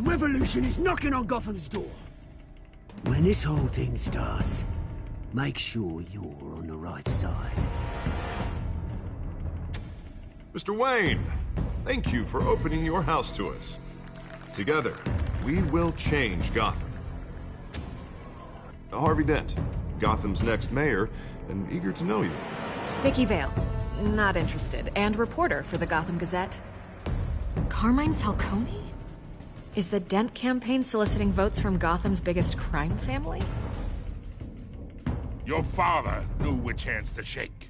revolution is knocking on Gotham's door. When this whole thing starts, make sure you're on the right side. Mr. Wayne, thank you for opening your house to us. Together, we will change Gotham. Harvey Dent, Gotham's next mayor, and eager to know you. Vicky Vale, not interested, and reporter for the Gotham Gazette. Carmine Falcone? Is the Dent campaign soliciting votes from Gotham's biggest crime family? Your father knew which hands to shake.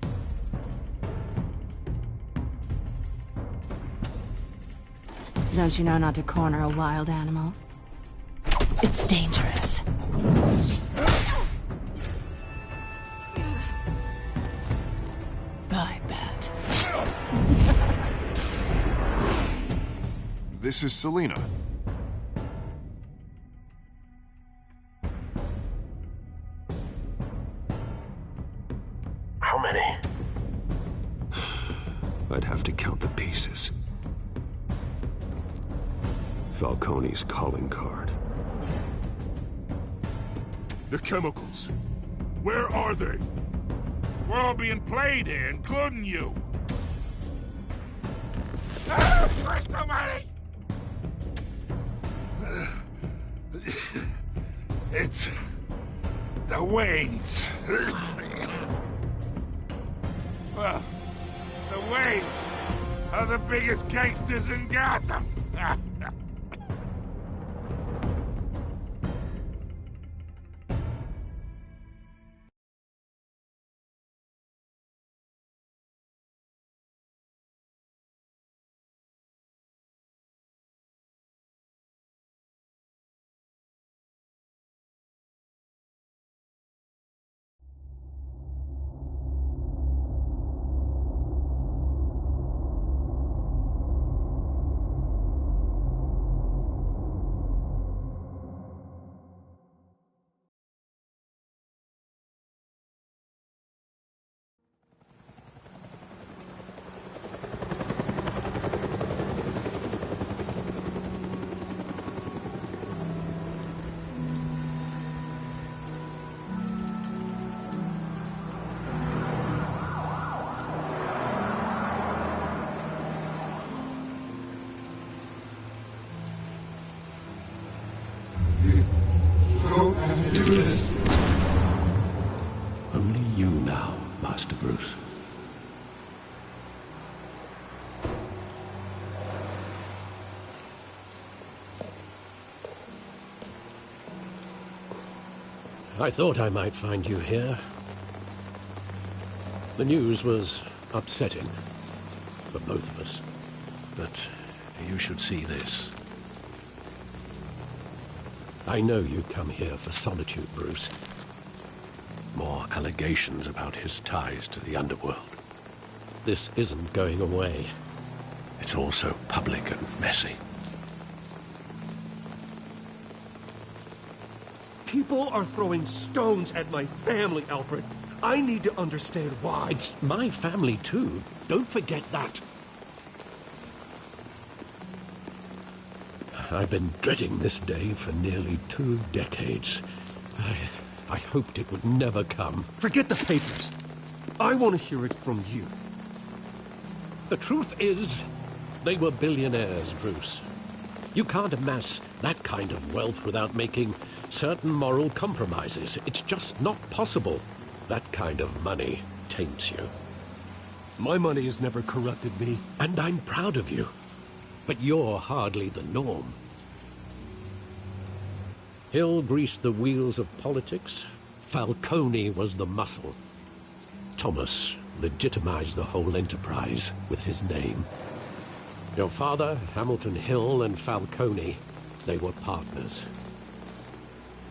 Don't you know not to corner a wild animal? It's dangerous. I bet. This is Selina. How many? I'd have to count the pieces. Falcone's calling card. The chemicals. Where are they? We're all being played here, including you. Ah, Christ almighty! It's the Waynes. Well, the Waynes are the biggest gangsters in Gotham. Only you now, Master Bruce. I thought I might find you here. The news was upsetting for both of us. But you should see this. I know you come here for solitude, Bruce. More allegations about his ties to the underworld. This isn't going away. It's all so public and messy. People are throwing stones at my family, Alfred. I need to understand why. It's my family, too. Don't forget that. I've been dreading this day for nearly 2 decades. I hoped it would never come. Forget the papers. I want to hear it from you. The truth is, they were billionaires, Bruce. You can't amass that kind of wealth without making certain moral compromises. It's just not possible. That kind of money taints you. My money has never corrupted me. And I'm proud of you. But you're hardly the norm. Hill greased the wheels of politics. Falcone was the muscle. Thomas legitimized the whole enterprise with his name. Your father, Hamilton Hill, and Falcone, they were partners.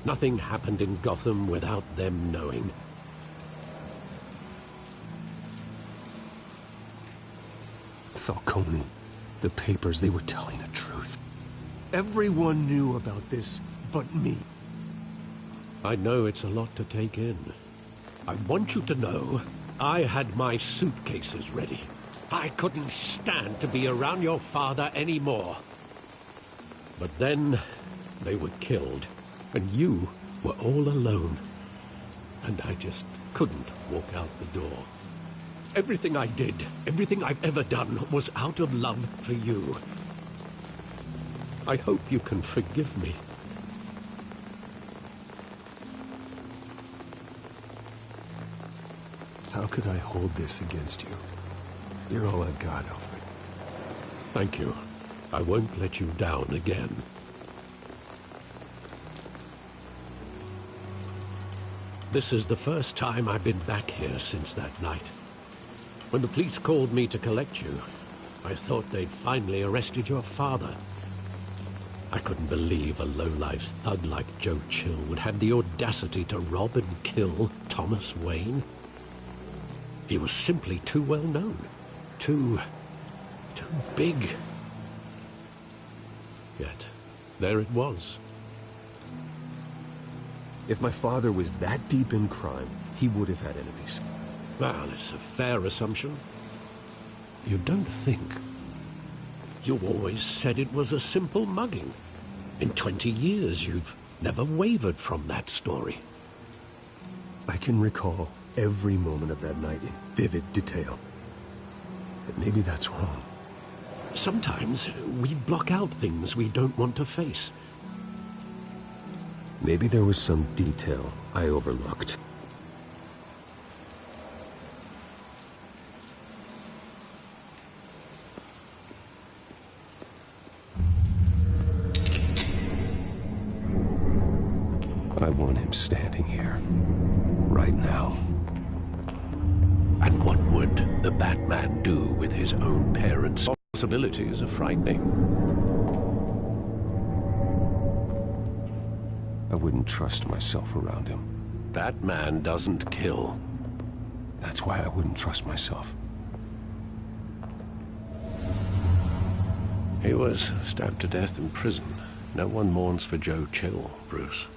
Nothing happened in Gotham without them knowing. Falcone, the papers, they were telling the truth. Everyone knew about this but me. I know it's a lot to take in. I want you to know I had my suitcases ready. I couldn't stand to be around your father anymore. But then they were killed, and you were all alone. And I just couldn't walk out the door. Everything I did, everything I've ever done, was out of love for you. I hope you can forgive me. How could I hold this against you? You're all I've got, Alfred. Thank you. I won't let you down again. This is the first time I've been back here since that night. When the police called me to collect you, I thought they'd finally arrested your father. I couldn't believe a low-life thug like Joe Chill would have the audacity to rob and kill Thomas Wayne. He was simply too well known. Too big. Yet, there it was. If my father was that deep in crime, he would have had enemies. Well, it's a fair assumption. You don't think? You always said it was a simple mugging. In 20 years, you've never wavered from that story. I can recall every moment of that night in vivid detail. But maybe that's wrong. Sometimes we block out things we don't want to face. Maybe there was some detail I overlooked. I want him standing here, right now. And what would the Batman do with his own parents? Possibilities are frightening. I wouldn't trust myself around him. Batman doesn't kill. That's why I wouldn't trust myself. He was stabbed to death in prison. No one mourns for Joe Chill, Bruce.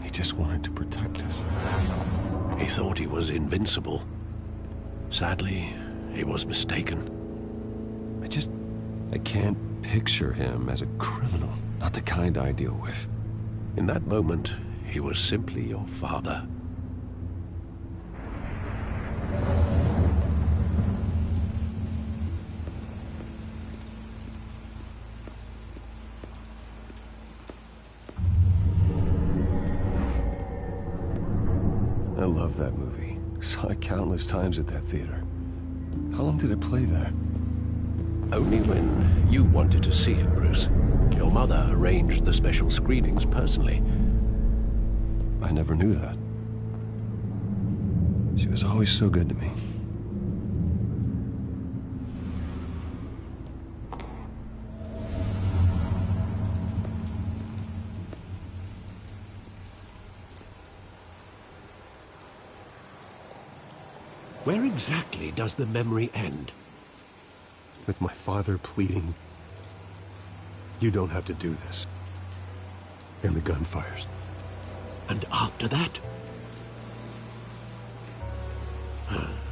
He just wanted to protect us. He thought he was invincible. Sadly, he was mistaken. I can't picture him as a criminal. Not the kind I deal with. In that moment, he was simply your father. I love that movie. Saw it countless times at that theater. How long did it play there? Only when you wanted to see it, Bruce. Your mother arranged the special screenings personally. I never knew that. She was always so good to me. Where exactly does the memory end? With my father pleading, "You don't have to do this." And the gun fires. And after that?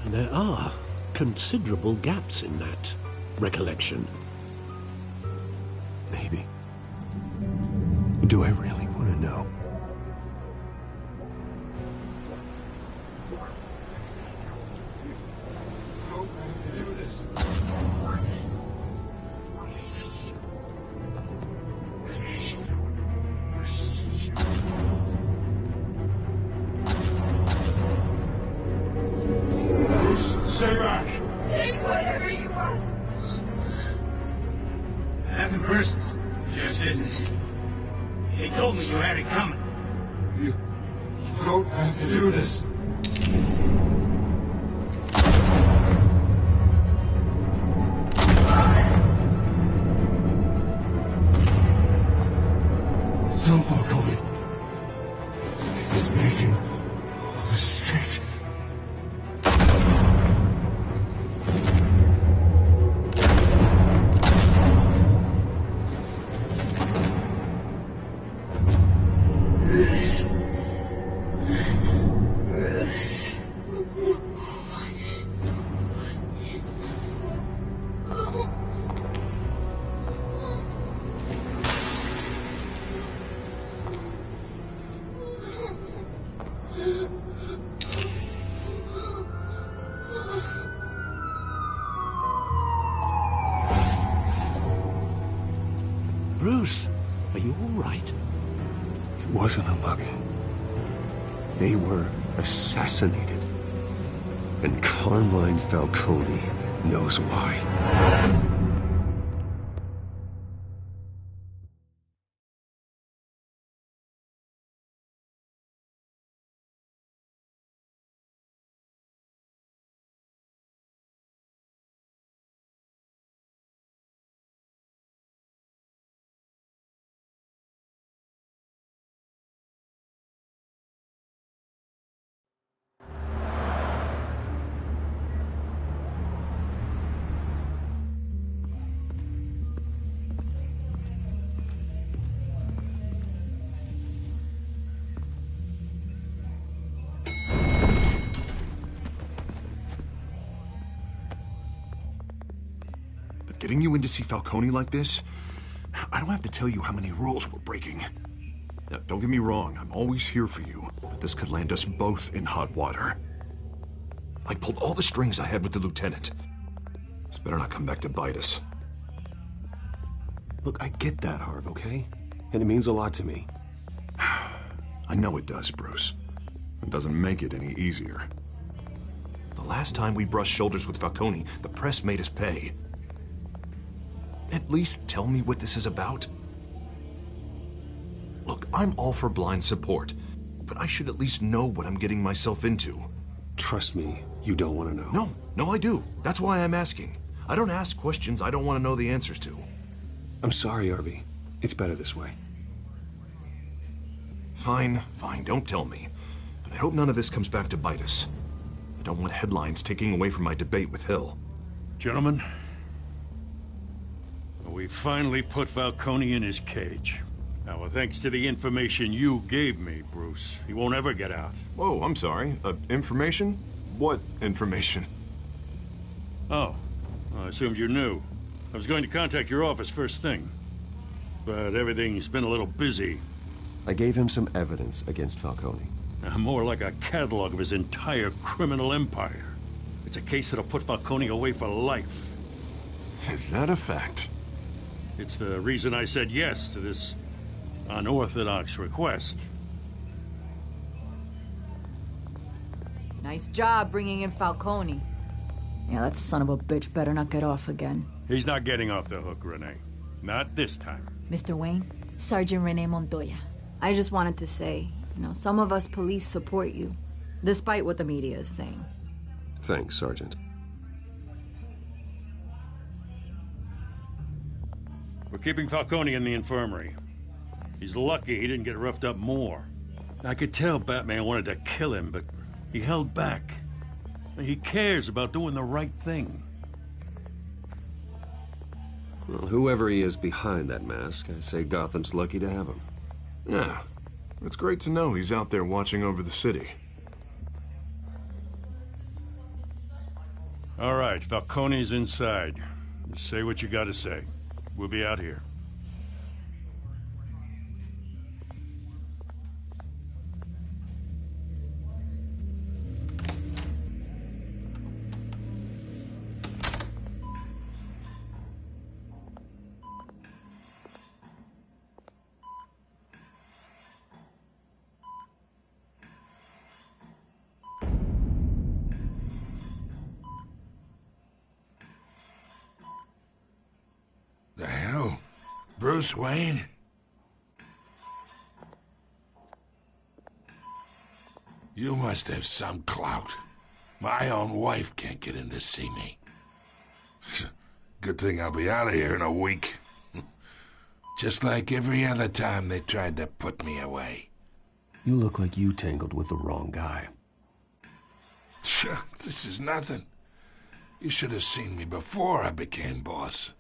There are considerable gaps in that recollection. Maybe. Do I really want to know? Stay back! Take whatever you want. Nothing personal, just business. They told me you had it coming. You don't have to do this. Bruce, are you all right? It wasn't a mugging. They were assassinated. And Carmine Falcone knows why. Getting you in to see Falcone like this? I don't have to tell you how many rules we're breaking. Now, don't get me wrong, I'm always here for you, but this could land us both in hot water. I pulled all the strings I had with the lieutenant. This better not come back to bite us. Look, I get that, Harv, okay? And it means a lot to me. I know it does, Bruce. It doesn't make it any easier. The last time we brushed shoulders with Falcone, the press made us pay. At least tell me what this is about. Look, I'm all for blind support, but I should at least know what I'm getting myself into. Trust me, you don't want to know. No, I do. That's why I'm asking. I don't ask questions I don't want to know the answers to. I'm sorry, Harvey. It's better this way. Fine, don't tell me. But I hope none of this comes back to bite us. I don't want headlines taking away from my debate with Hill. Gentlemen, we finally put Falcone in his cage. Now, thanks to the information you gave me, Bruce, he won't ever get out. Whoa, I'm sorry. Information? What information? Oh, I assumed you knew. I was going to contact your office first thing, but everything's been a little busy. I gave him some evidence against Falcone. More like a catalog of his entire criminal empire. It's a case that'll put Falcone away for life. Is that a fact? It's the reason I said yes to this unorthodox request. Nice job bringing in Falcone. Yeah, that son of a bitch better not get off again. He's not getting off the hook, Renee. Not this time. Mr. Wayne, Sergeant Renee Montoya. I just wanted to say, some of us police support you, despite what the media is saying. Thanks, Sergeant. We're keeping Falcone in the infirmary. He's lucky he didn't get roughed up more. I could tell Batman wanted to kill him, but he held back. He cares about doing the right thing. Well, whoever he is behind that mask, I say Gotham's lucky to have him. Yeah, it's great to know he's out there watching over the city. All right, Falcone's inside. You say what you gotta say. We'll be out here. The hell? Bruce Wayne? You must have some clout. My own wife can't get in to see me. Good thing I'll be out of here in a week. Just like every other time they tried to put me away. You look like you tangled with the wrong guy. This is nothing. You should have seen me before I became boss.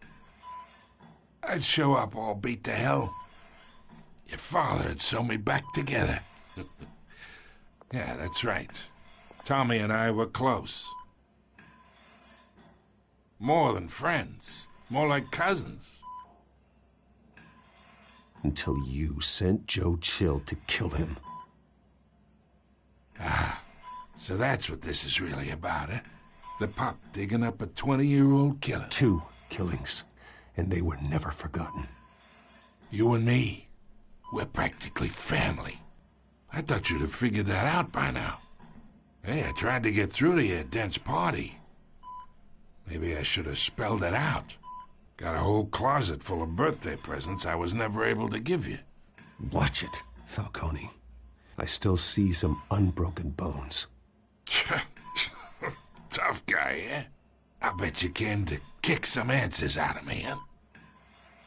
I'd show up all beat to hell. Your father'd sew me back together. Yeah, that's right. Tommy and I were close. More than friends. More like cousins. Until you sent Joe Chill to kill him. Ah, so that's what this is really about, eh? The pup digging up a 20-year-old killer. 2 killings. And they were never forgotten. You and me, we're practically family. I thought you'd have figured that out by now. Hey, I tried to get through to you at Dent's party. Maybe I should have spelled it out. Got a whole closet full of birthday presents I was never able to give you. Watch it, Falcone. I still see some unbroken bones. Tough guy, eh? I bet you came to kick some answers out of me, huh?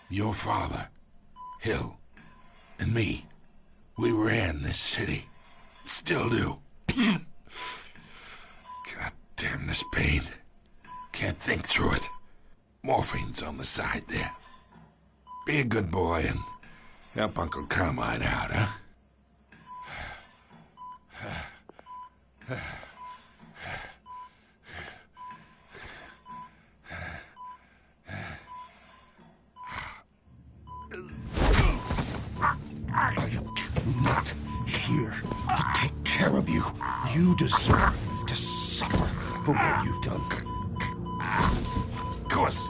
Your father, Hill, and me, we ran this city. Still do. God damn this pain. Can't think through it. Morphine's on the side there. Be a good boy and help Uncle Carmine out, huh? I am not here to take care of you. You deserve to suffer for what you've done. Of course,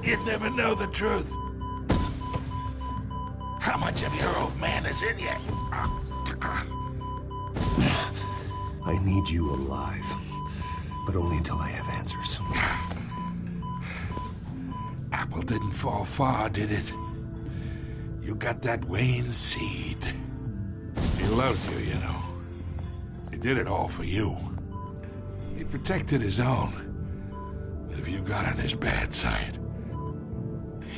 you'd never know the truth. How much of your old man is in you? I need you alive, but only until I have answers. Apple didn't fall far, did it? You got that Wayne seed. He loved you, you know. He did it all for you. He protected his own. If you got on his bad side.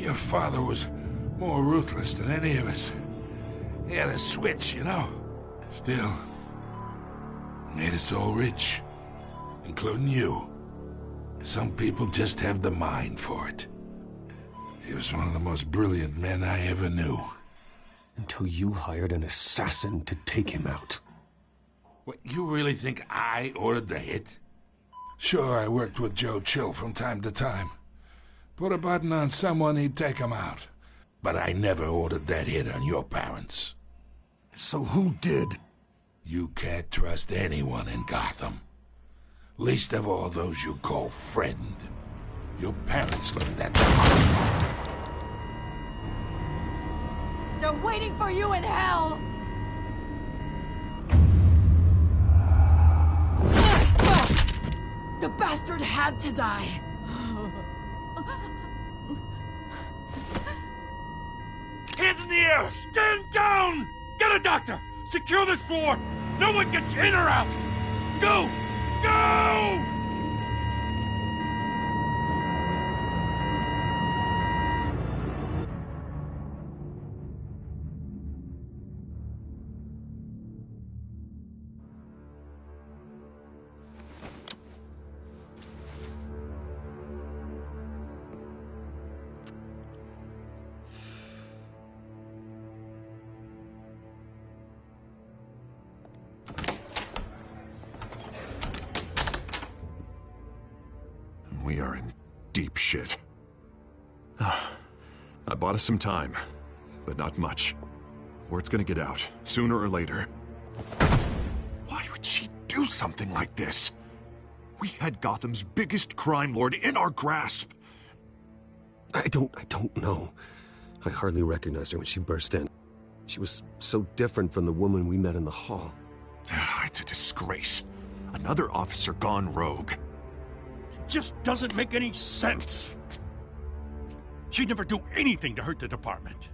Your father was more ruthless than any of us. He had a switch, you know. Still, made us all rich, including you. Some people just have the mind for it. He was one of the most brilliant men I ever knew. Until you hired an assassin to take him out. What, you really think I ordered the hit? Sure, I worked with Joe Chill from time to time. Put a button on someone, he'd take him out. But I never ordered that hit on your parents. So who did? You can't trust anyone in Gotham. Least of all those you call friend. Your parents learned that. They're waiting for you in hell! The bastard had to die. Hands in the air! Stand down! Get a doctor! Secure this floor! No one gets in or out! Go! Go! We are in deep shit. I bought us some time, but not much. Word's gonna get out, sooner or later. Why would she do something like this? We had Gotham's biggest crime lord in our grasp. I don't know. I hardly recognized her when she burst in. She was so different from the woman we met in the hall. It's a disgrace. Another officer gone rogue. Just doesn't make any sense. She'd never do anything to hurt the department.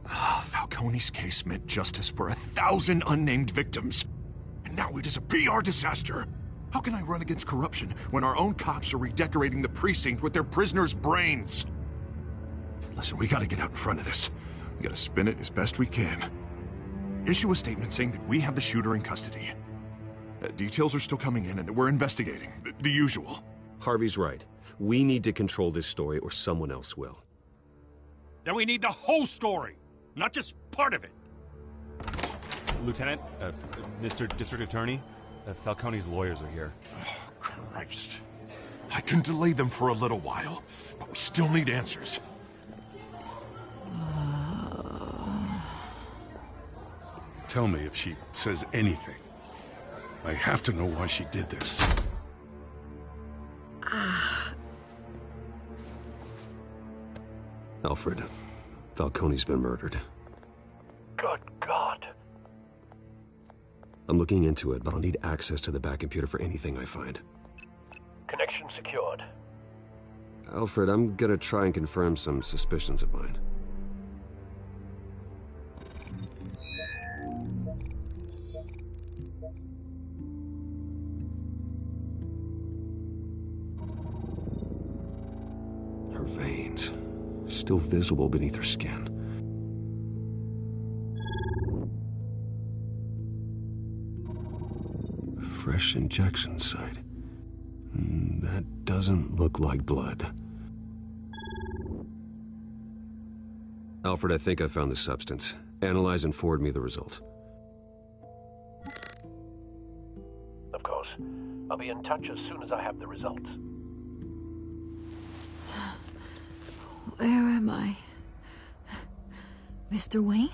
Falcone's case meant justice for 1,000 unnamed victims. And now it is a PR disaster. How can I run against corruption when our own cops are redecorating the precinct with their prisoners' brains? Listen, we gotta get out in front of this. We gotta spin it as best we can. Issue a statement saying that we have the shooter in custody. Details are still coming in and that we're investigating. The usual. Harvey's right. We need to control this story or someone else will. Then we need the whole story, not just part of it. Lieutenant, Mr. District Attorney, Falcone's lawyers are here. Oh, Christ. I can delay them for a little while, but we still need answers. Tell me if she says anything. I have to know why she did this. Alfred, Falcone's been murdered. Good God. I'm looking into it, but I'll need access to the back computer for anything I find. Connection secured. Alfred, I'm gonna try and confirm some suspicions of mine. Her veins, still visible beneath her skin. Fresh injection site. That doesn't look like blood. Alfred, I think I found the substance. Analyze and forward me the result. Of course. I'll be in touch as soon as I have the results. Where am I? Mr. Wayne?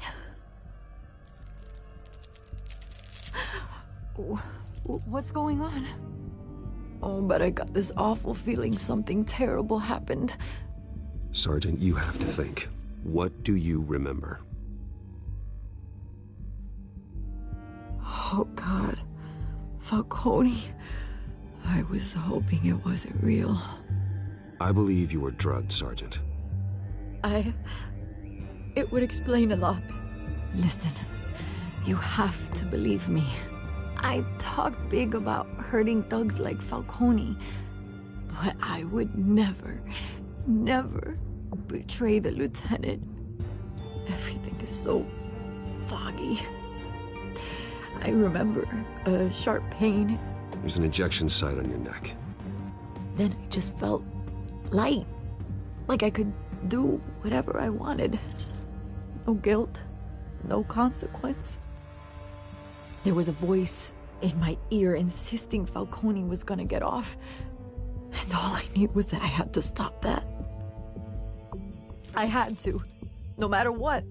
What's going on? Oh, but I got this awful feeling something terrible happened. Sergeant, you have to think. What do you remember? Oh, God. Falcone. I was hoping it wasn't real. I believe you were drugged, Sergeant. It would explain a lot. Listen, you have to believe me. I talked big about hurting thugs like Falcone, but I would never betray the lieutenant. Everything is so foggy. I remember a sharp pain. There's an injection site on your neck. Then I just felt light, like I could do whatever I wanted. No guilt, no consequence. There was a voice in my ear insisting Falcone was gonna get off. And all I knew was that I had to stop that. I had to, no matter what.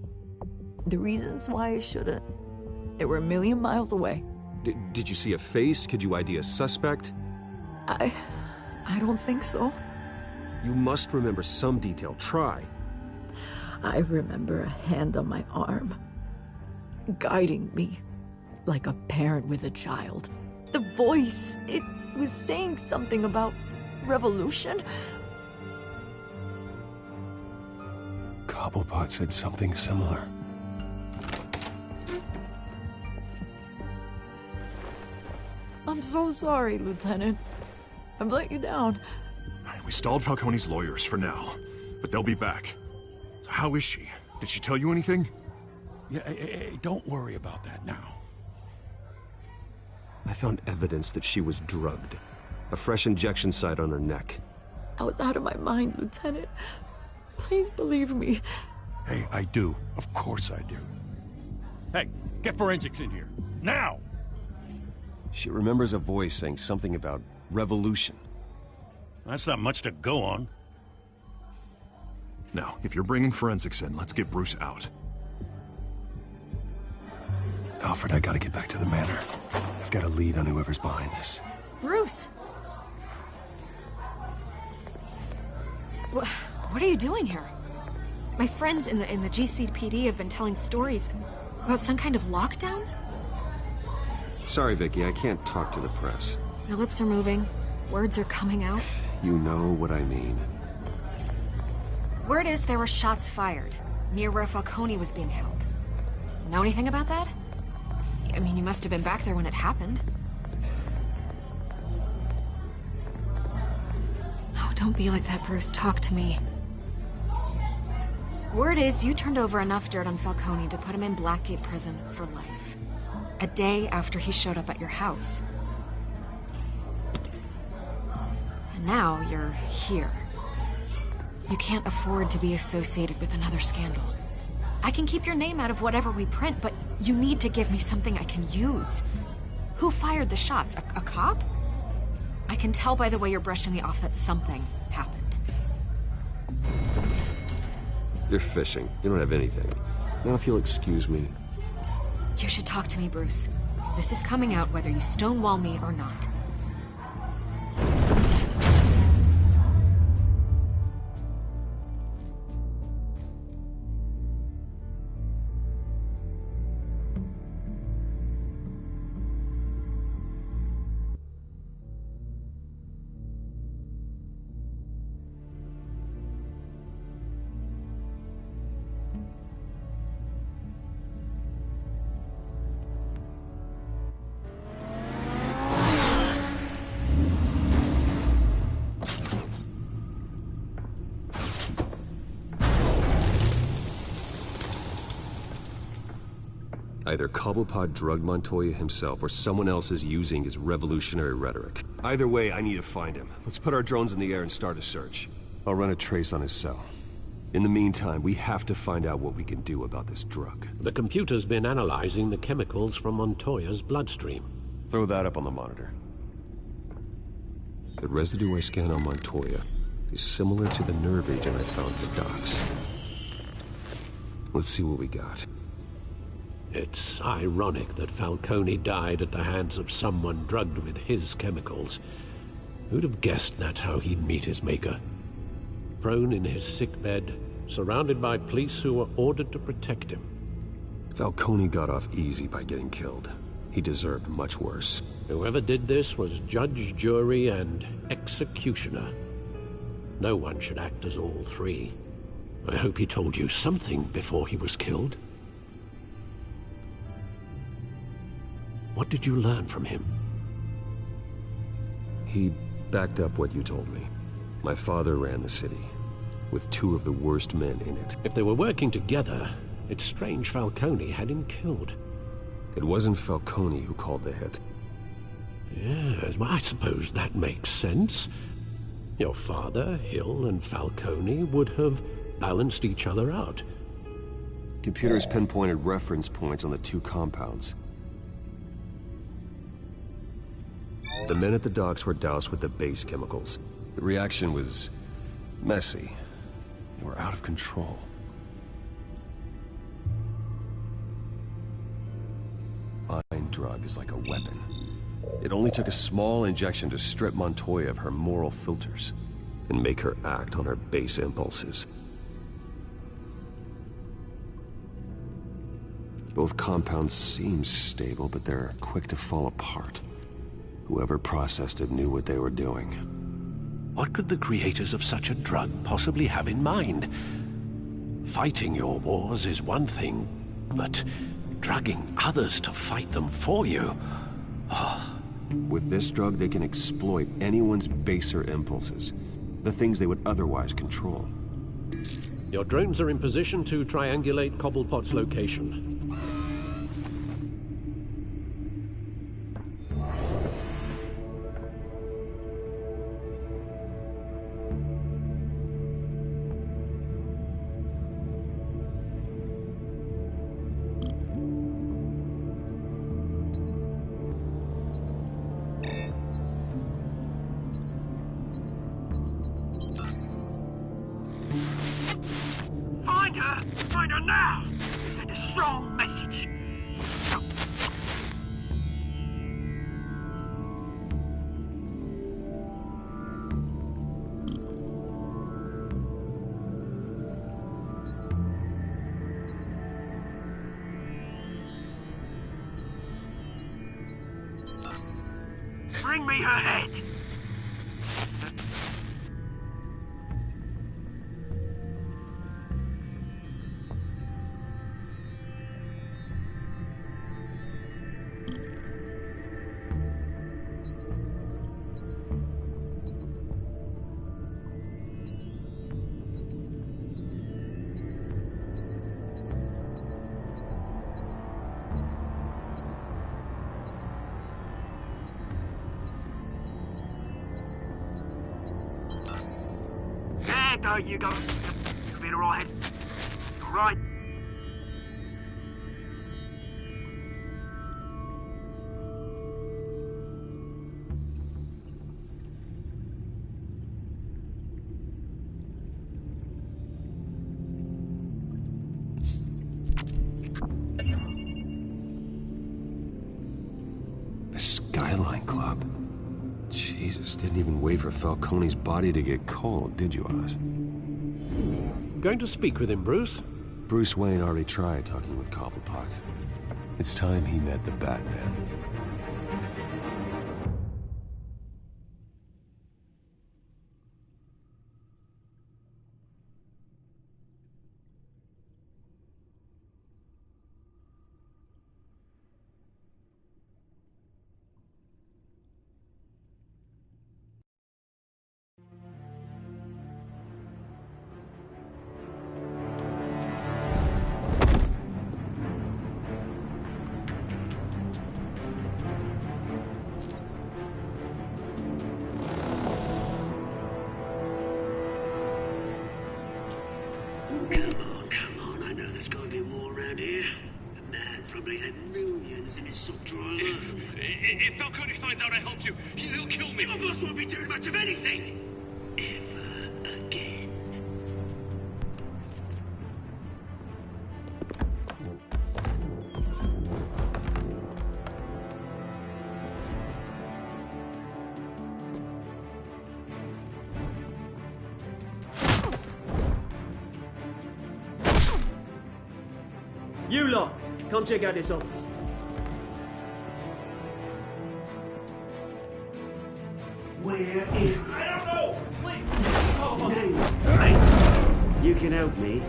The reasons why I shouldn't, they were a million miles away. Did you see a face? Could you ID a suspect? I don't think so. You must remember some detail. Try. I remember a hand on my arm, guiding me like a parent with a child. The voice, it was saying something about revolution. Cobblepot said something similar. I'm so sorry, Lieutenant. I've let you down. We stalled Falcone's lawyers for now, but they'll be back. So how is she? Did she tell you anything? Yeah, hey, don't worry about that now. I found evidence that she was drugged. A fresh injection site on her neck. I was out of my mind, Lieutenant. Please believe me. Hey, I do. Of course I do. Hey, get forensics in here. Now! She remembers a voice saying something about revolution. That's not much to go on. Now, if you're bringing forensics in, let's get Bruce out. Alfred, I gotta get back to the manor. I've got a lead on whoever's behind this. Bruce! What are you doing here? My friends in the GCPD have been telling stories about some kind of lockdown? Sorry, Vicky, I can't talk to the press. Your lips are moving. Words are coming out. You know what I mean. Word is there were shots fired near where Falcone was being held. Know anything about that? I mean, you must have been back there when it happened. Oh, don't be like that, Bruce. Talk to me. Word is you turned over enough dirt on Falcone to put him in Blackgate Prison for life. A day after he showed up at your house. And now you're here. You can't afford to be associated with another scandal. I can keep your name out of whatever we print, but you need to give me something I can use. Who fired the shots? A cop? I can tell by the way you're brushing me off that something happened. You're fishing. You don't have anything. Now if you'll excuse me. You should talk to me, Bruce. This is coming out whether you stonewall me or not. Either Cobblepot drugged Montoya himself, or someone else is using his revolutionary rhetoric. Either way, I need to find him. Let's put our drones in the air and start a search. I'll run a trace on his cell. In the meantime, we have to find out what we can do about this drug. The computer's been analyzing the chemicals from Montoya's bloodstream. Throw that up on the monitor. The residue I scanned on Montoya is similar to the nerve agent I found at the docks. Let's see what we got. It's ironic that Falcone died at the hands of someone drugged with his chemicals. Who'd have guessed that's how he'd meet his maker? Prone in his sickbed, surrounded by police who were ordered to protect him. Falcone got off easy by getting killed. He deserved much worse. Whoever did this was judge, jury, and executioner. No one should act as all three. I hope he told you something before he was killed. What did you learn from him? He backed up what you told me. My father ran the city, with two of the worst men in it. If they were working together, it's strange Falcone had him killed. It wasn't Falcone who called the hit. Yes, well, I suppose that makes sense. Your father, Hill, and Falcone would have balanced each other out. Computers pinpointed reference points on the two compounds. The men at the docks were doused with the base chemicals. The reaction was messy. They were out of control. Mind drug is like a weapon. It only took a small injection to strip Montoya of her moral filters and make her act on her base impulses. Both compounds seem stable, but they're quick to fall apart. Whoever processed it knew what they were doing. What could the creators of such a drug possibly have in mind? Fighting your wars is one thing, but drugging others to fight them for you? Oh. With this drug, they can exploit anyone's baser impulses, the things they would otherwise control. Your drones are in position to triangulate Cobblepot's location. Find her now! Send a strong message. Bring me her head! There you go. You'll be alright. Alright. The Skyline Club. Jesus, didn't even wait for Falcone's body to get cold, did you, Oz? Going to speak with him, Bruce? Bruce Wayne already tried talking with Cobblepot. It's time he met the Batman. I know there's gotta be more around here. The man probably had millions in his sock drawer alone. If Falcone finds out I helped you, he'll kill me. Your boss won't be doing much of anything! Ever again. You lot, come check out this office. Where is... I don't know! Please! Names. You can help me.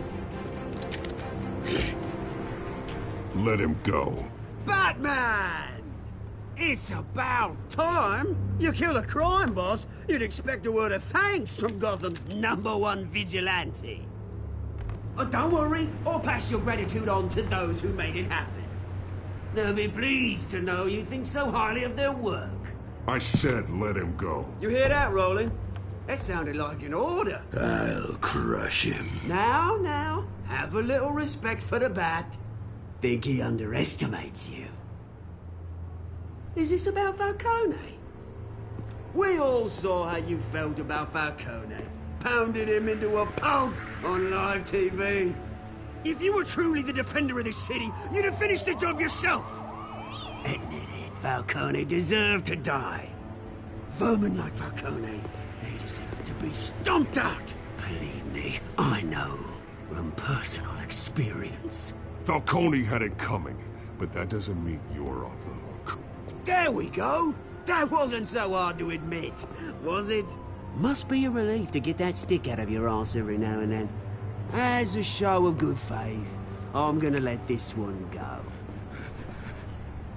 Let him go. Batman! It's about time. You kill a crime boss, you'd expect a word of thanks from Gotham's #1 vigilante. Oh, don't worry, I'll pass your gratitude on to those who made it happen. They'll be pleased to know you think so highly of their work. I said let him go. You hear that, Roland? That sounded like an order. I'll crush him. Now, have a little respect for the Bat. Think he underestimates you. Is this about Falcone? We all saw how you felt about Falcone. Pounded him into a pulp on live TV. If you were truly the defender of this city, you'd have finished the job yourself. Admit it, Falcone deserved to die. Vermin like Falcone, they deserve to be stomped out. Believe me, I know from personal experience. Falcone had it coming, but that doesn't mean you're off the hook. There we go. That wasn't so hard to admit, was it? Must be a relief to get that stick out of your arse every now and then. As a show of good faith, I'm gonna let this one go.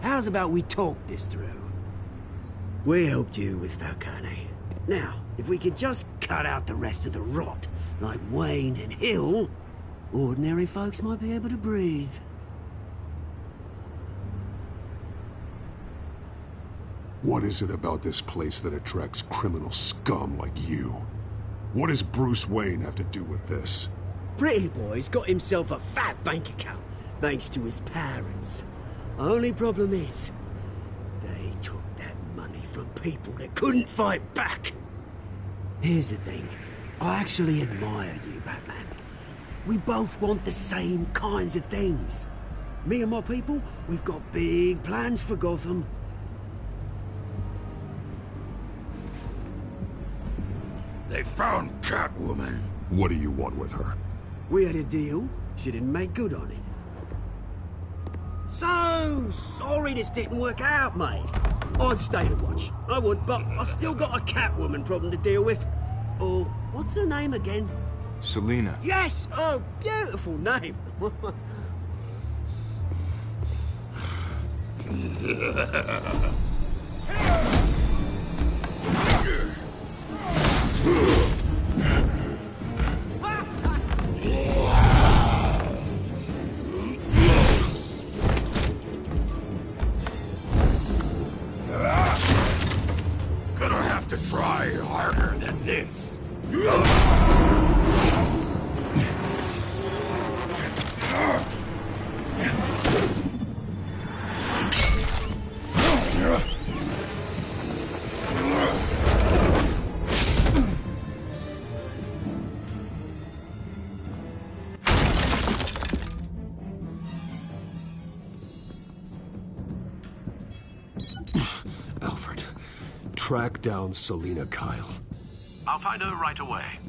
How's about we talk this through? We helped you with Falcone. Now, if we could just cut out the rest of the rot, like Wayne and Hill, ordinary folks might be able to breathe. What is it about this place that attracts criminal scum like you? What does Bruce Wayne have to do with this? Pretty Boy's got himself a fat bank account, thanks to his parents. Only problem is, they took that money from people that couldn't fight back. Here's the thing, I actually admire you, Batman. We both want the same kinds of things. Me and my people, we've got big plans for Gotham. They found Catwoman. What do you want with her? We had a deal. She didn't make good on it. So sorry this didn't work out, mate. I'd stay to watch. I would, but I still got a Catwoman problem to deal with. Oh, what's her name again? Selina. Yes! Oh, beautiful name. Gonna have to try harder than this. Alfred, track down Selina Kyle. I'll find her right away.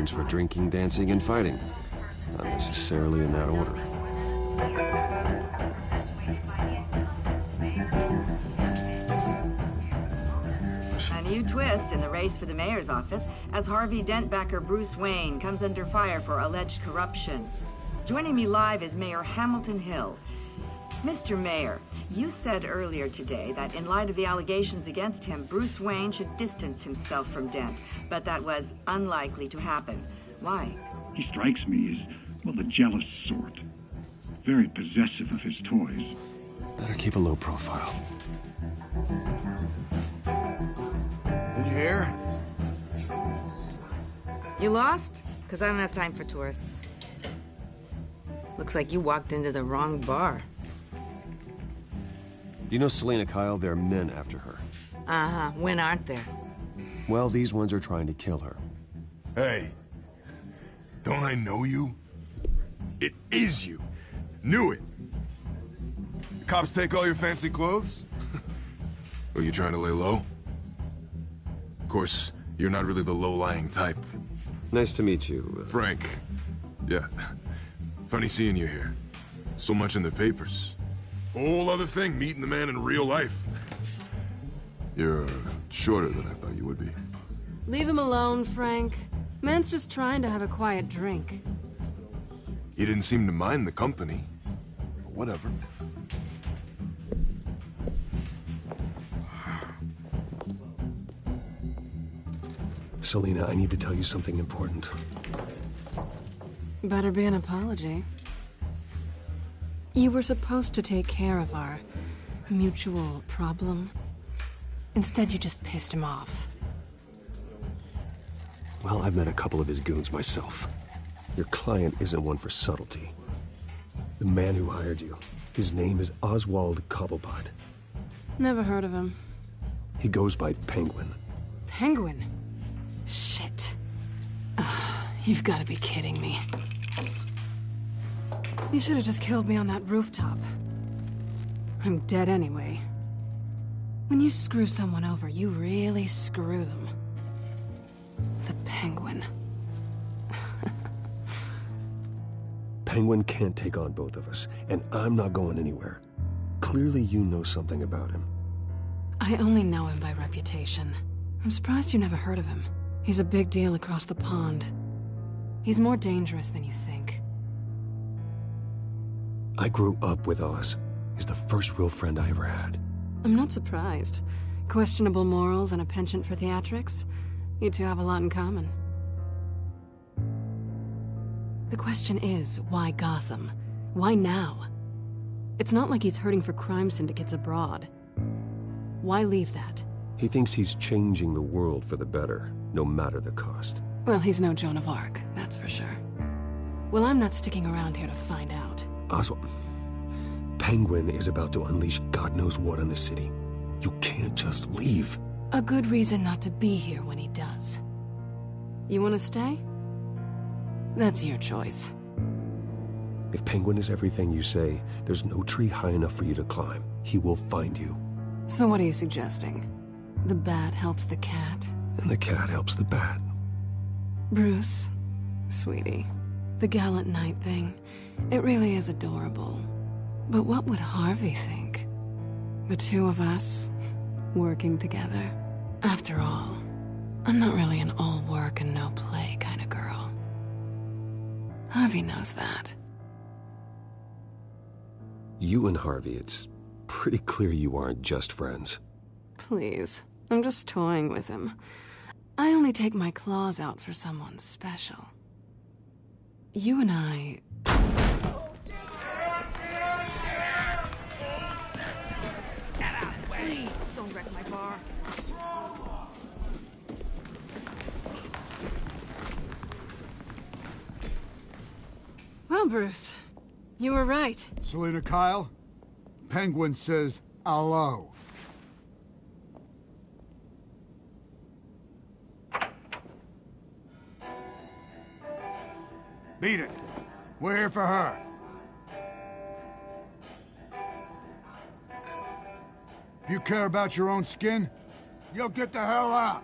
Jones for drinking, dancing, and fighting. Not necessarily in that order. A new twist in the race for the mayor's office as Harvey Dent backer Bruce Wayne comes under fire for alleged corruption. Joining me live is Mayor Hamilton Hill. Mr. Mayor, you said earlier today that in light of the allegations against him, Bruce Wayne should distance himself from Dent, but that was unlikely to happen. Why? He strikes me as, well, the jealous sort. Very possessive of his toys. Better keep a low profile. Did you hear? You lost? Because I don't have time for tourists. Looks like you walked into the wrong bar. Do you know Selina Kyle? There are men after her. Uh-huh. When aren't there? Well, these ones are trying to kill her. Hey, don't I know you? It is you. Knew it. The cops take all your fancy clothes? Are you trying to lay low? Of course, you're not really the low-lying type. Nice to meet you. Frank. Yeah. Funny seeing you here. So much in the papers. Whole other thing, meeting the man in real life. You're shorter than I thought you would be. Leave him alone, Frank. Man's just trying to have a quiet drink. You didn't seem to mind the company. But whatever. Selina, I need to tell you something important. Better be an apology. You were supposed to take care of our mutual problem. Instead, you just pissed him off. Well, I've met a couple of his goons myself. Your client isn't one for subtlety. The man who hired you, his name is Oswald Cobblepot. Never heard of him. He goes by Penguin. Penguin? Shit. Ugh, you've got to be kidding me. You should have just killed me on that rooftop. I'm dead anyway. When you screw someone over, you really screw them. The Penguin. Penguin can't take on both of us, and I'm not going anywhere. Clearly you know something about him. I only know him by reputation. I'm surprised you never heard of him. He's a big deal across the pond. He's more dangerous than you think. I grew up with Oz. He's the first real friend I ever had. I'm not surprised. Questionable morals and a penchant for theatrics. You two have a lot in common. The question is, why Gotham? Why now? It's not like he's hurting for crime syndicates abroad. Why leave that? He thinks he's changing the world for the better, no matter the cost. Well, he's no Joan of Arc, that's for sure. Well, I'm not sticking around here to find out. Oswald, Penguin is about to unleash God knows what on the city. You can't just leave. A good reason not to be here when he does. You want to stay? That's your choice. If Penguin is everything you say, there's no tree high enough for you to climb. He will find you. So what are you suggesting? The bat helps the cat? And the cat helps the bat. Bruce, sweetie, the gallant knight thing, it really is adorable. But what would Harvey think? The two of us, working together. After all, I'm not really an all work and no play kind of girl. Harvey knows that. You and Harvey, it's pretty clear you aren't just friends. Please, I'm just toying with him. I only take my claws out for someone special. You and I... Please, don't wreck my bar. Well, Bruce, you were right. Selina Kyle, Penguin says hello. Beat it. We're here for her. If you care about your own skin, you'll get the hell out.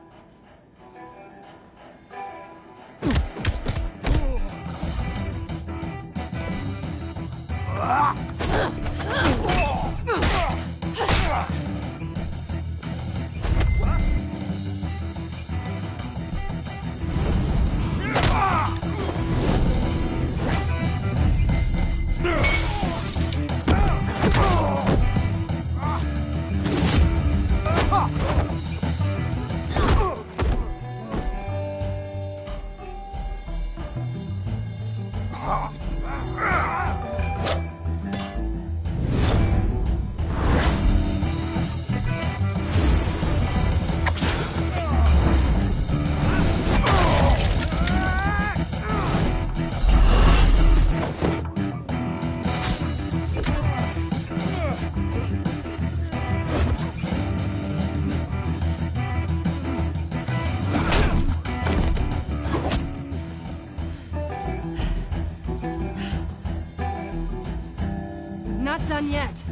done yet.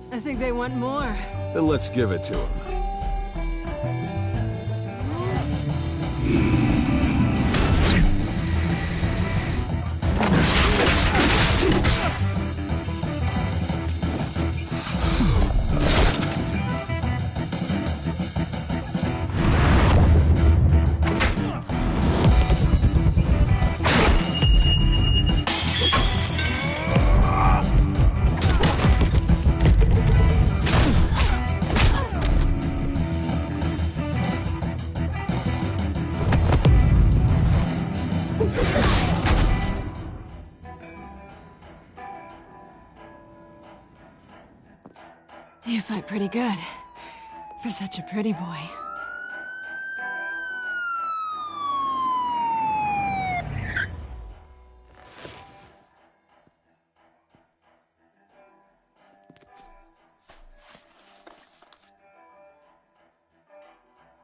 I think they want more. Then let's give it to him. You fight pretty good. For such a pretty boy.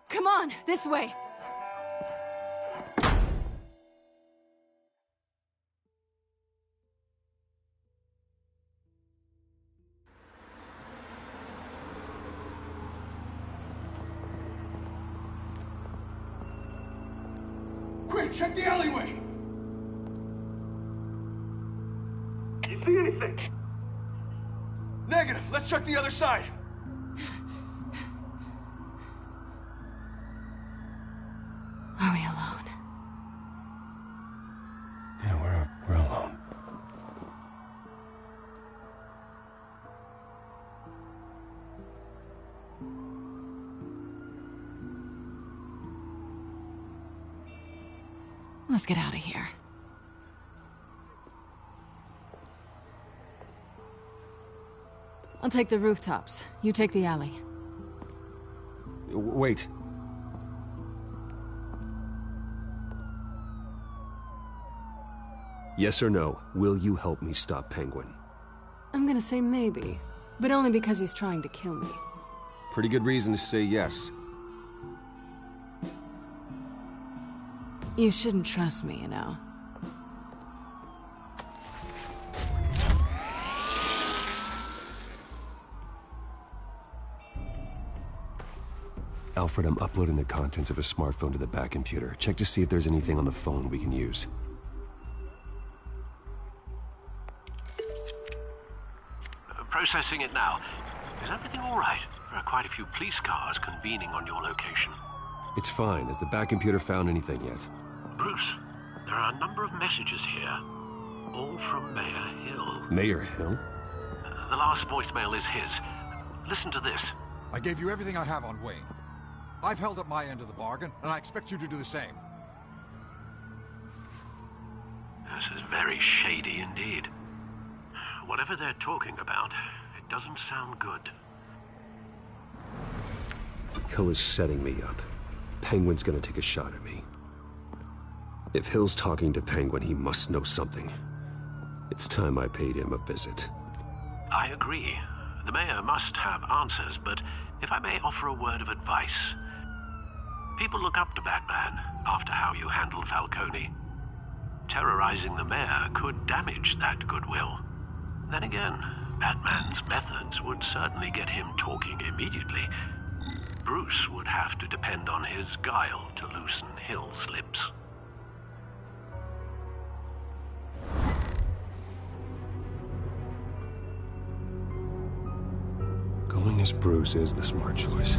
Come on, this way! Quick, check the alleyway! You see anything? Negative. Let's check the other side. Are we alone? Yeah, we're alone. Let's get out of here. I'll take the rooftops. You take the alley. Wait. Yes or no, will you help me stop Penguin? I'm gonna say maybe, but only because he's trying to kill me. Pretty good reason to say yes. You shouldn't trust me, you know. Alfred, I'm uploading the contents of a smartphone to the back computer. Check to see if there's anything on the phone we can use. Processing it now. Is everything all right? There are quite a few police cars convening on your location. It's fine. Has the back computer found anything yet? Bruce, there are a number of messages here, all from Mayor Hill. Mayor Hill? The last voicemail is his. Listen to this. I gave you everything I have on Wayne. I've held up my end of the bargain, and I expect you to do the same. This is very shady indeed. Whatever they're talking about, it doesn't sound good. Hill is setting me up. Penguin's gonna take a shot at me. If Hill's talking to Penguin, he must know something. It's time I paid him a visit. I agree. The mayor must have answers, but if I may offer a word of advice. People look up to Batman after how you handled Falcone. Terrorizing the mayor could damage that goodwill. Then again, Batman's methods would certainly get him talking immediately. Bruce would have to depend on his guile to loosen Hill's lips. Going as Bruce is the smart choice.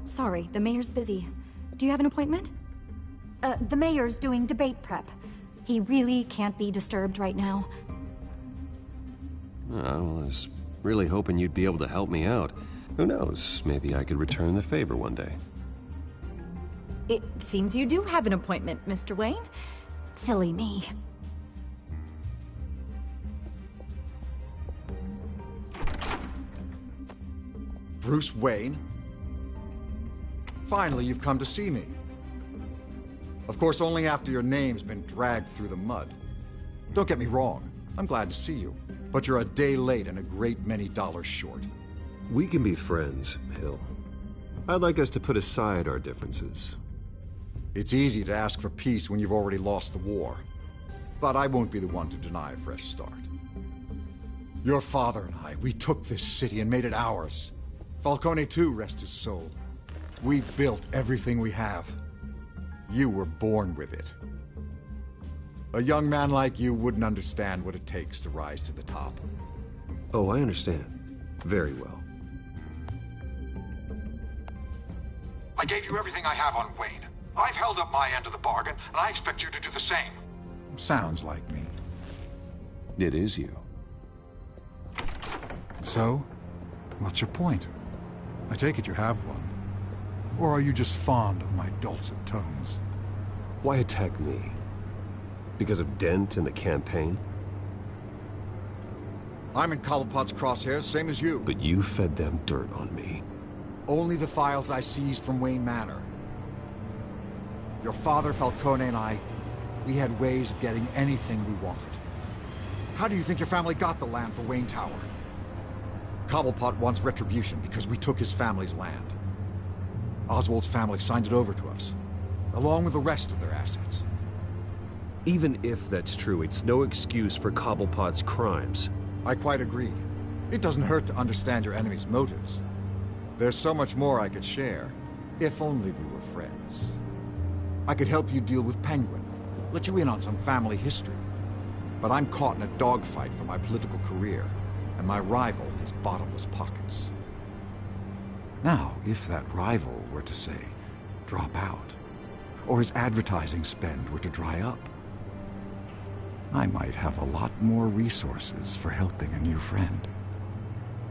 sorry, the mayor's busy. Do you have an appointment? The mayor's doing debate prep. He really can't be disturbed right now. Well, I was really hoping you'd be able to help me out. Who knows, maybe I could return the favor one day. It seems you do have an appointment, Mr. Wayne. Silly me. Bruce Wayne? Finally, you've come to see me. Of course, only after your name's been dragged through the mud. Don't get me wrong, I'm glad to see you. But you're a day late and a great many dollars short. We can be friends, Hill. I'd like us to put aside our differences. It's easy to ask for peace when you've already lost the war. But I won't be the one to deny a fresh start. Your father and I, we took this city and made it ours. Falcone too, rest his soul. We built everything we have. You were born with it. A young man like you wouldn't understand what it takes to rise to the top. Oh, I understand. Very well. I gave you everything I have on Wayne. I've held up my end of the bargain, and I expect you to do the same. Sounds like me. It is you. So, what's your point? I take it you have one. Or are you just fond of my dulcet tones? Why attack me? Because of Dent and the campaign? I'm in Cobblepot's crosshairs, same as you. But you fed them dirt on me. Only the files I seized from Wayne Manor. Your father, Falcone, and I, we had ways of getting anything we wanted. How do you think your family got the land for Wayne Tower? Cobblepot wants retribution because we took his family's land. Oswald's family signed it over to us, along with the rest of their assets. Even if that's true, it's no excuse for Cobblepot's crimes. I quite agree. It doesn't hurt to understand your enemy's motives. There's so much more I could share, if only we were friends. I could help you deal with Penguin, let you in on some family history. But I'm caught in a dogfight for my political career, and my rival has bottomless pockets. Now, if that rival were to say, drop out, or his advertising spend were to dry up, I might have a lot more resources for helping a new friend.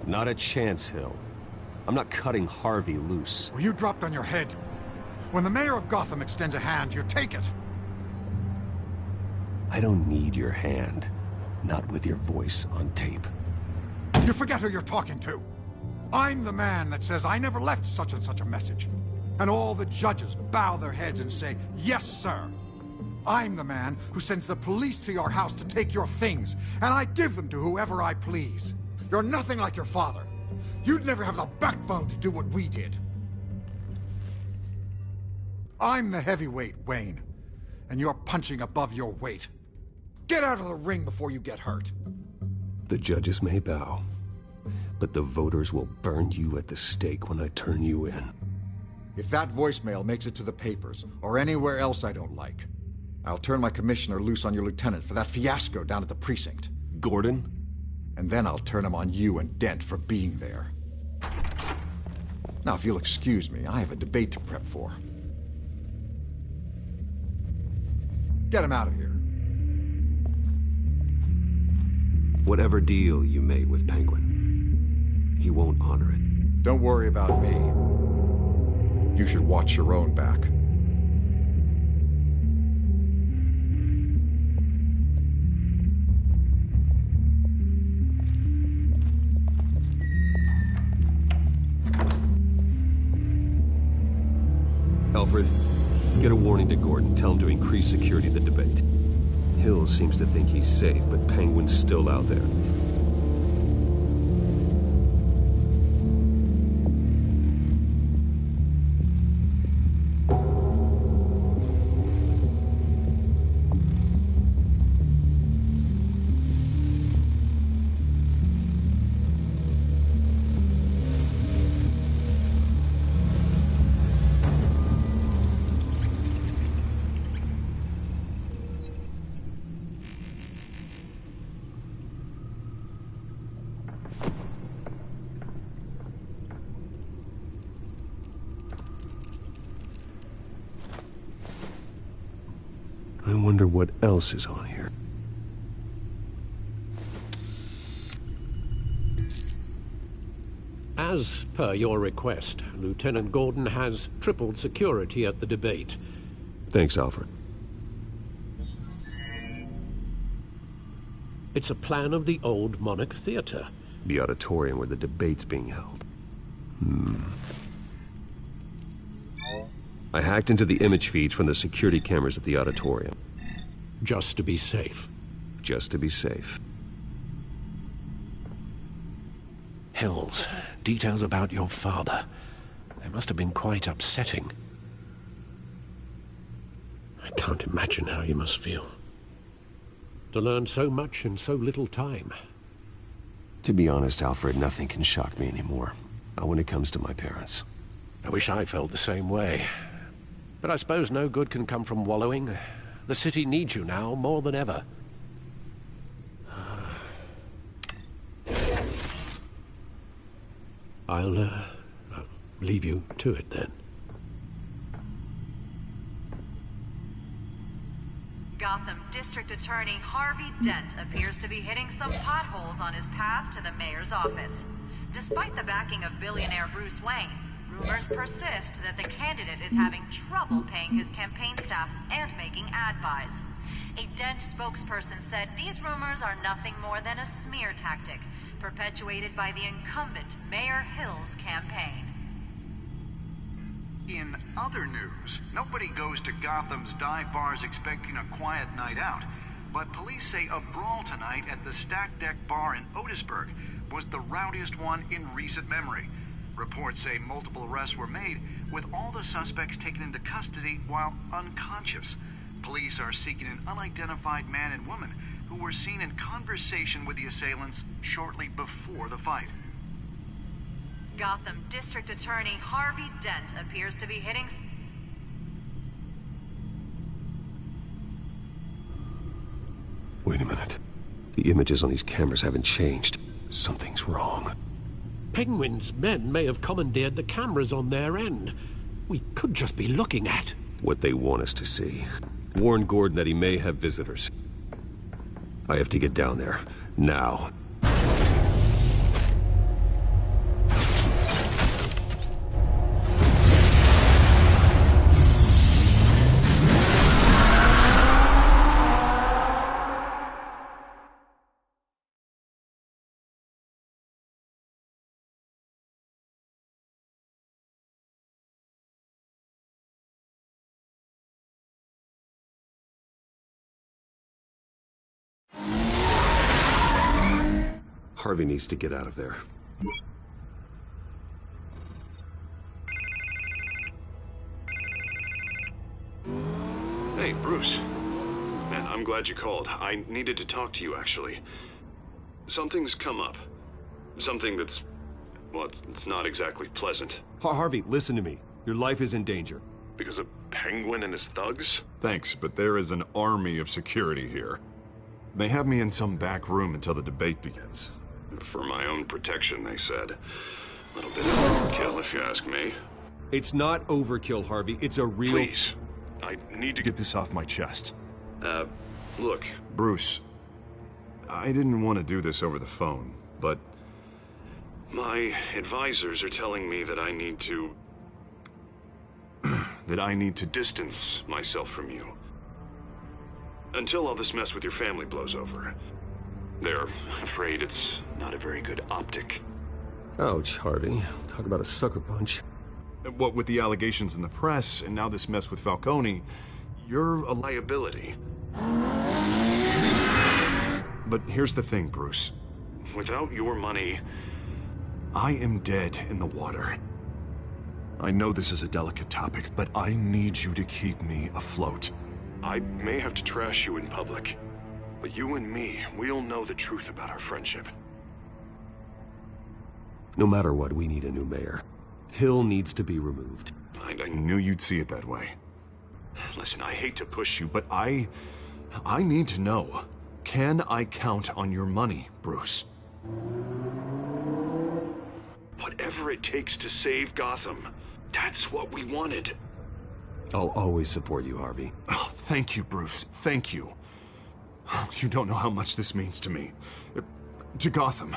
Not a chance, Hill. I'm not cutting Harvey loose. Were you dropped on your head? When the mayor of Gotham extends a hand, you take it. I don't need your hand. Not with your voice on tape. You forget who you're talking to. I'm the man that says I never left such and such a message. And all the judges bow their heads and say, yes, sir. I'm the man who sends the police to your house to take your things, and I give them to whoever I please. You're nothing like your father. You'd never have the backbone to do what we did. I'm the heavyweight, Wayne, and you're punching above your weight. Get out of the ring before you get hurt. The judges may bow, but the voters will burn you at the stake when I turn you in. If that voicemail makes it to the papers, or anywhere else I don't like, I'll turn my commissioner loose on your lieutenant for that fiasco down at the precinct. Gordon? And then I'll turn him on you and Dent for being there. Now, if you'll excuse me, I have a debate to prep for. Get him out of here. Whatever deal you made with Penguin, he won't honor it. Don't worry about me. You should watch your own back. Alfred, get a warning to Gordon. Tell him to increase security at the debate. Hill seems to think he's safe, but Penguin's still out there. I wonder what else is on here. As per your request, Lieutenant Gordon has tripled security at the debate. Thanks, Alfred. It's a plan of the old Monarch Theater. The auditorium where the debate's being held. I hacked into the image feeds from the security cameras at the auditorium. Just to be safe. Just to be safe. Hills, details about your father. They must have been quite upsetting. I can't imagine how you must feel. To learn so much in so little time. To be honest, Alfred, nothing can shock me anymore. Not when it comes to my parents. I wish I felt the same way. But I suppose no good can come from wallowing. The city needs you now more than ever. I'll leave you to it then. Gotham District Attorney Harvey Dent appears to be hitting some potholes on his path to the mayor's office. Despite the backing of billionaire Bruce Wayne, rumors persist that the candidate is having trouble paying his campaign staff and making ad buys. A Dent spokesperson said these rumors are nothing more than a smear tactic, perpetuated by the incumbent Mayor Hill's campaign. In other news, nobody goes to Gotham's dive bars expecting a quiet night out, but police say a brawl tonight at the Stack Deck Bar in Otisburg was the rowdiest one in recent memory. Reports say multiple arrests were made, with all the suspects taken into custody while unconscious. Police are seeking an unidentified man and woman who were seen in conversation with the assailants shortly before the fight. Gotham District Attorney Harvey Dent appears to be hitting... Wait a minute. The images on these cameras haven't changed. Something's wrong. Penguin's men may have commandeered the cameras on their end. We could just be looking at... what they want us to see. Warn Gordon that he may have visitors. I have to get down there. Now. Harvey needs to get out of there. Hey, Bruce. Man, I'm glad you called. I needed to talk to you, actually. Something's come up. Something that's... well, it's not exactly pleasant. Harvey, listen to me. Your life is in danger. Because of Penguin and his thugs? Thanks, but there is an army of security here. They have me in some back room until the debate begins. For my own protection, they said. A little bit of overkill, if you ask me. It's not overkill, Harvey. It's a real... Please. I need to get this off my chest. Look. Bruce, I didn't want to do this over the phone, but... my advisors are telling me that I need to... that I need to distance myself from you. Until all this mess with your family blows over. They're afraid it's not a very good optic. Ouch, Harvey. Talk about a sucker punch. What with the allegations in the press, and now this mess with Falcone, you're a liability. But here's the thing, Bruce. Without your money... I am dead in the water. I know this is a delicate topic, but I need you to keep me afloat. I may have to trash you in public. But you and me, we'll know the truth about our friendship. No matter what, we need a new mayor. Hill needs to be removed. I knew you'd see it that way. Listen, I hate to push you, but I need to know. Can I count on your money, Bruce? Whatever it takes to save Gotham. That's what we wanted. I'll always support you, Harvey. Oh, thank you, Bruce. Thank you. You don't know how much this means to me. To Gotham.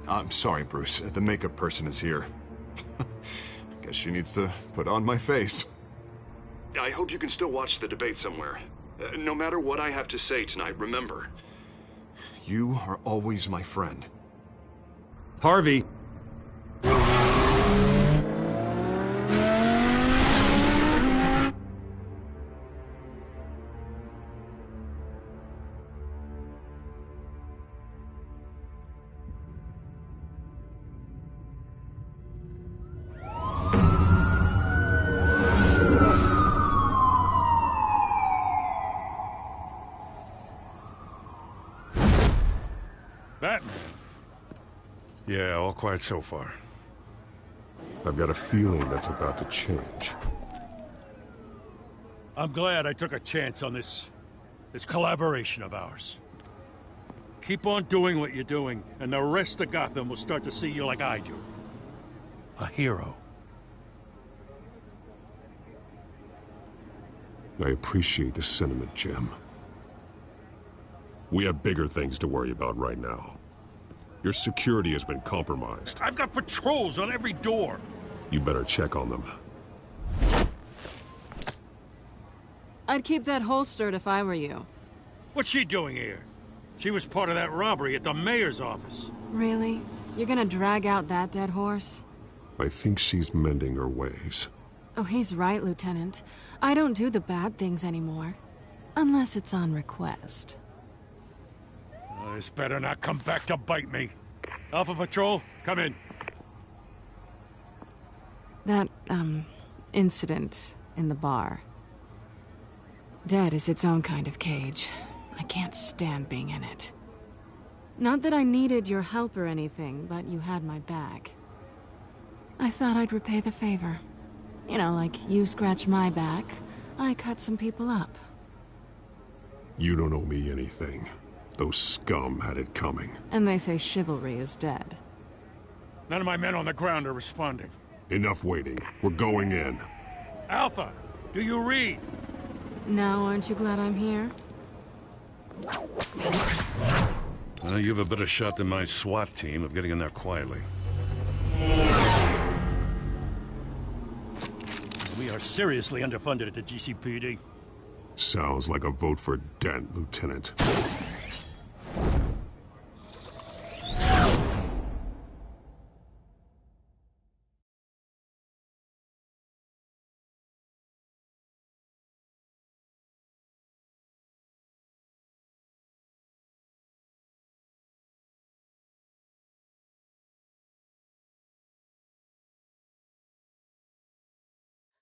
I'm sorry, Bruce. The makeup person is here. Guess she needs to put on my face. I hope you can still watch the debate somewhere. No matter what I have to say tonight, remember, you are always my friend. Harvey! Batman? Yeah, all quiet so far. I've got a feeling that's about to change. I'm glad I took a chance on this collaboration of ours. Keep on doing what you're doing, and the rest of Gotham will start to see you like I do. A hero. I appreciate the sentiment, Jim. We have bigger things to worry about right now. Your security has been compromised. I've got patrols on every door. You better check on them. I'd keep that holstered if I were you. What's she doing here? She was part of that robbery at the mayor's office. Really? You're gonna drag out that dead horse? I think she's mending her ways. Oh, he's right, Lieutenant. I don't do the bad things anymore. Unless it's on request. This better not come back to bite me. Alpha Patrol, come in. That, incident in the bar. Dead is its own kind of cage. I can't stand being in it. Not that I needed your help or anything, but you had my back. I thought I'd repay the favor. You know, like you scratch my back, I cut some people up. You don't owe me anything. Those scum had it coming. And they say chivalry is dead. None of my men on the ground are responding. Enough waiting. We're going in. Alpha, do you read? Now, aren't you glad I'm here? You have a better shot than my SWAT team of getting in there quietly. We are seriously underfunded at the GCPD. Sounds like a vote for Dent, Lieutenant.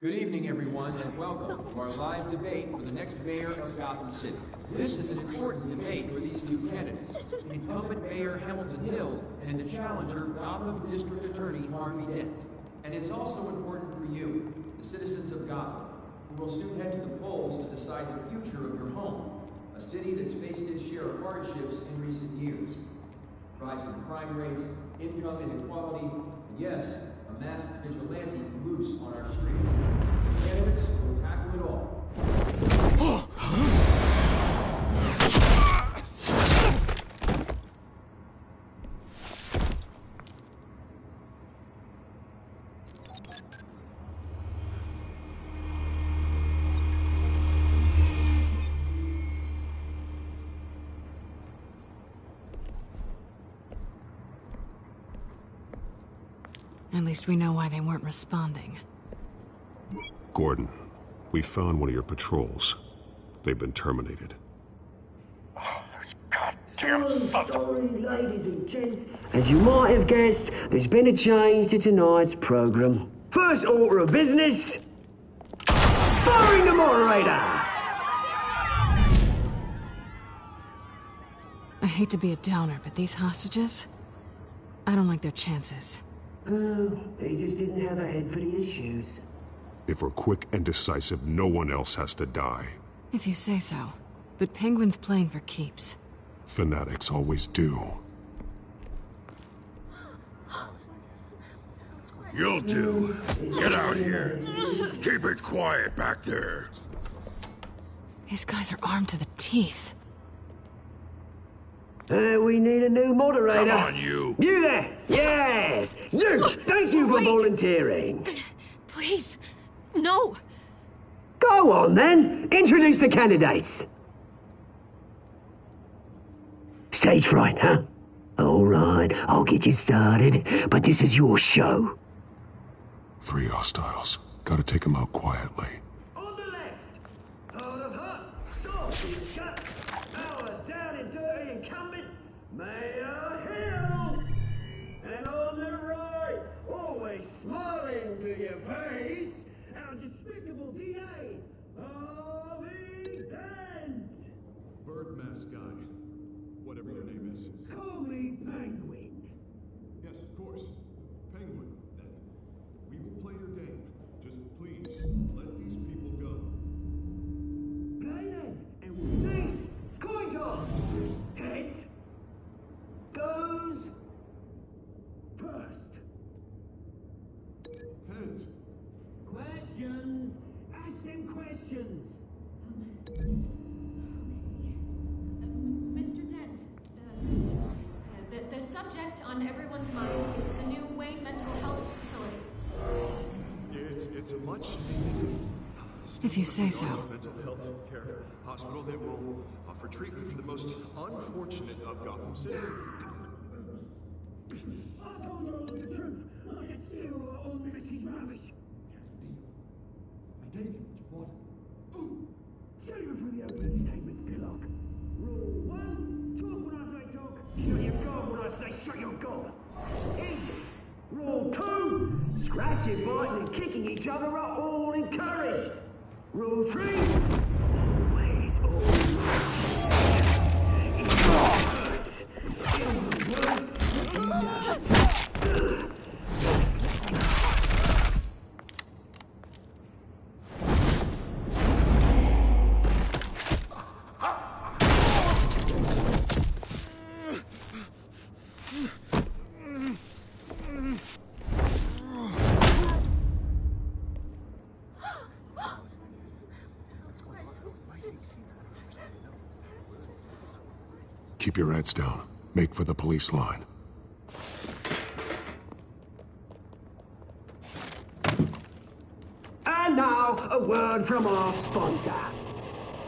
Good evening, everyone, and welcome to our live debate for the next mayor of Gotham City. This is an important debate for these two candidates, incumbent Mayor Hamilton Hill and the challenger, Gotham District Attorney Harvey Dent. And it's also important for you, the citizens of Gotham, who will soon head to the polls to decide the future of your home, a city that's faced its share of hardships in recent years. Rising crime rates, income inequality, and yes, a masked vigilante loose on our streets. The candidates will tackle it all. At least we know why they weren't responding. Gordon, we found one of your patrols. They've been terminated. So sorry, ladies and gents. As you might have guessed, there's been a change to tonight's program. First order of business, firing the moderator! I hate to be a downer, but these hostages, I don't like their chances. Oh, they just didn't have a head for the issues. If we're quick and decisive, no one else has to die. If you say so. But Penguin's playing for keeps. Fanatics always do. You'll do. Get out here. Keep it quiet back there. These guys are armed to the teeth. We need a new moderator. Come on, you. You there? Yes. You. Thank you for volunteering. Please. No. Go on, then. Introduce the candidates. Stage fright, huh? All right, I'll get you started, but this is your show. 3 hostiles. Gotta take them out quietly. On the left, out of hut, soft and shut, our down and dirty incumbent, Mayor Hill. And on the right, always smiling to your face, our despicable DA, Harvey Dent. Bird mask guy. Whatever your name is. Call me Penguin. Yes, of course. Penguin, then. We will play your game. Just please, let these people go. Play then, and we'll see. Coin toss. Heads. Goes. First. Heads. Questions. Ask them questions. Mr. Dent, the subject on everyone's mind is the new Wayne Mental Health Facility. It's a much needed. If you say so. Mental health care hospital that will offer treatment for the most unfortunate of Gotham citizens. I told you all the truth. I can steal all Missy's rubbish. I gave you what you wanted. Save it for the opening statements, Pillock. Rule 1, talk when I say talk, shut your gob when I say shut your gob. Easy. Rule 2, scratching, biting and kicking each other are all encouraged. Rule 3, always, Keep your heads down. Make for the police line. And now, a word from our sponsor.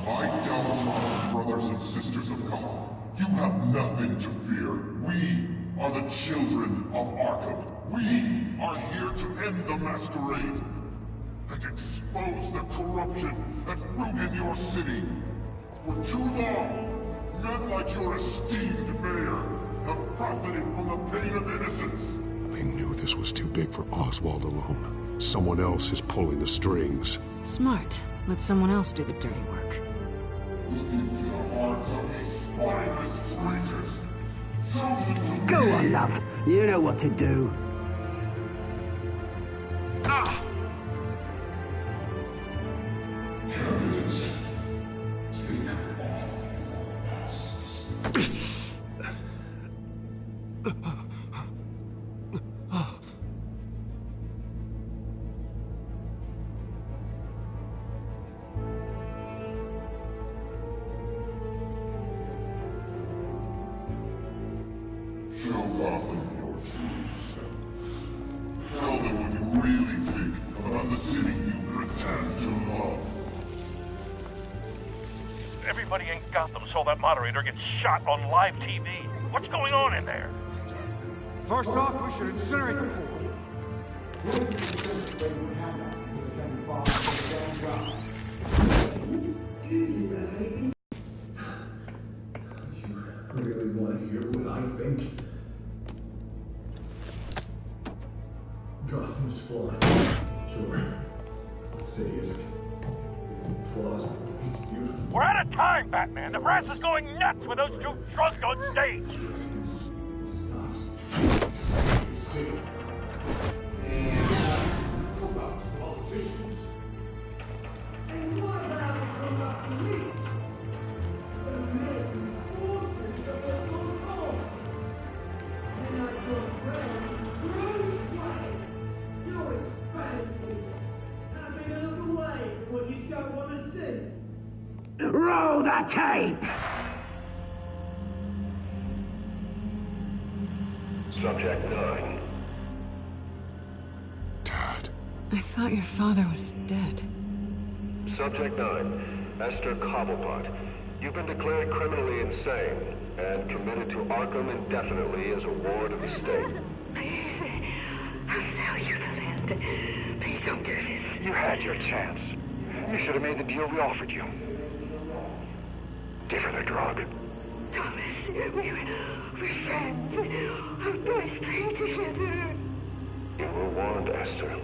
My downtrodden brothers and sisters of Gotham, you have nothing to fear. We are the children of Arkham. We are here to end the masquerade and expose the corruption that ruined your city. For too long, men like your esteemed mayor have profited from the pain of innocence. They knew this was too big for Oswald alone. Someone else is pulling the strings. Smart. Let someone else do the dirty work. Look into the hearts of these spineless creatures, chosen to Go lead. on, love. You know what to do. Candidates, take off your masks. Show Gotham your true self. Tell them what you really think about the city you pretend to love. Everybody in Gotham saw that moderator get shot on live TV. What's going on in there? First off, we should incinerate the pool. You really want to hear what I think? Gotham is flawed. Sure. Let's say it isn't. Its flaws are beautiful. We're out of time, Batman. The brass is going nuts with those two drunks on stage. the tape! Subject 9. I thought your father was dead. Subject 9, Esther Cobblepot. You've been declared criminally insane and committed to Arkham indefinitely as a ward of the state. Please, I'll sell you the land. Please don't do this. You had your chance. You should have made the deal we offered you. Give her the drug. Thomas, we're friends. Our boys play together. You were warned, Esther.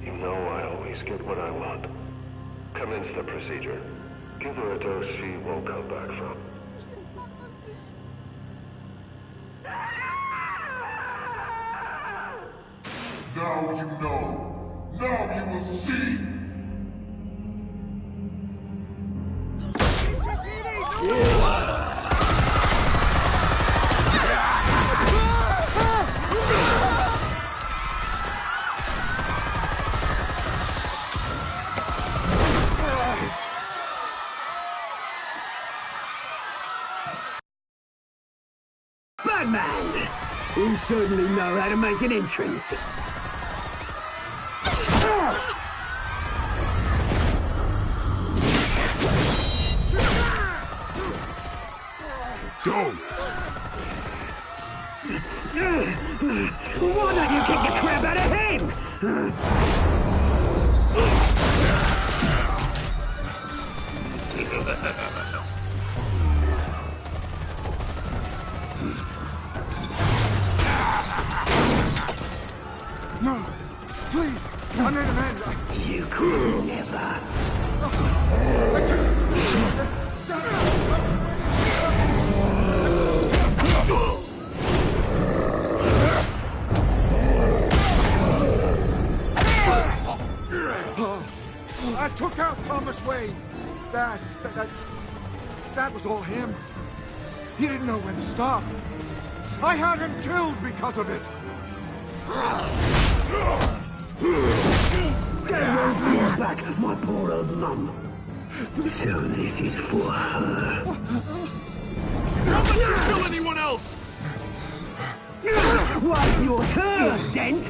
You know I always get what I want. Commence the procedure. Give her a dose she won't come back from. Now you know. Now you will see. Batman! You certainly know how to make an entrance. Go! Why don't you kick the crap out of him? No! Please! I made an end! You could never. I took out Thomas Wayne. That was all him. He didn't know when to stop. I had him killed because of it. They won't bring back my poor old mum. So this is for her. Don't let you kill anyone else! Wipe your turn, Dent!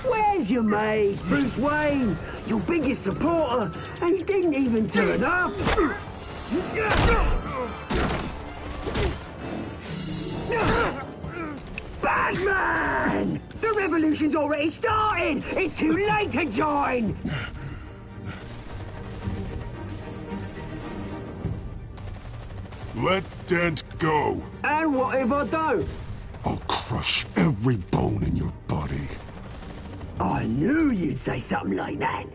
Where's your mate, Bruce Wayne? Your biggest supporter, and he didn't even turn up. Batman! The revolution's already started! It's too late to join! Let Dent go. And what if I don't? I'll crush every bone in your body. I knew you'd say something like that.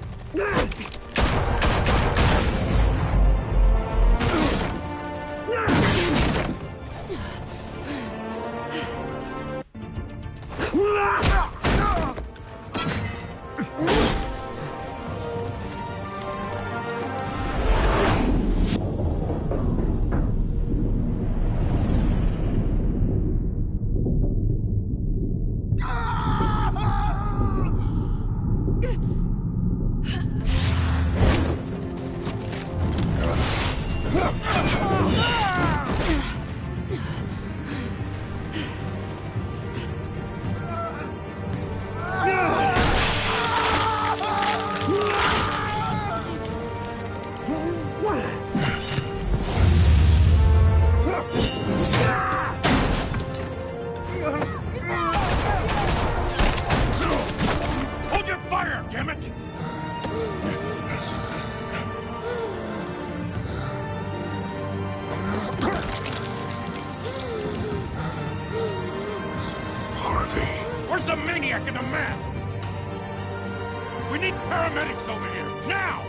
Hold your fire, damn it! Harvey. Where's the maniac in the mask? We need paramedics over here, now!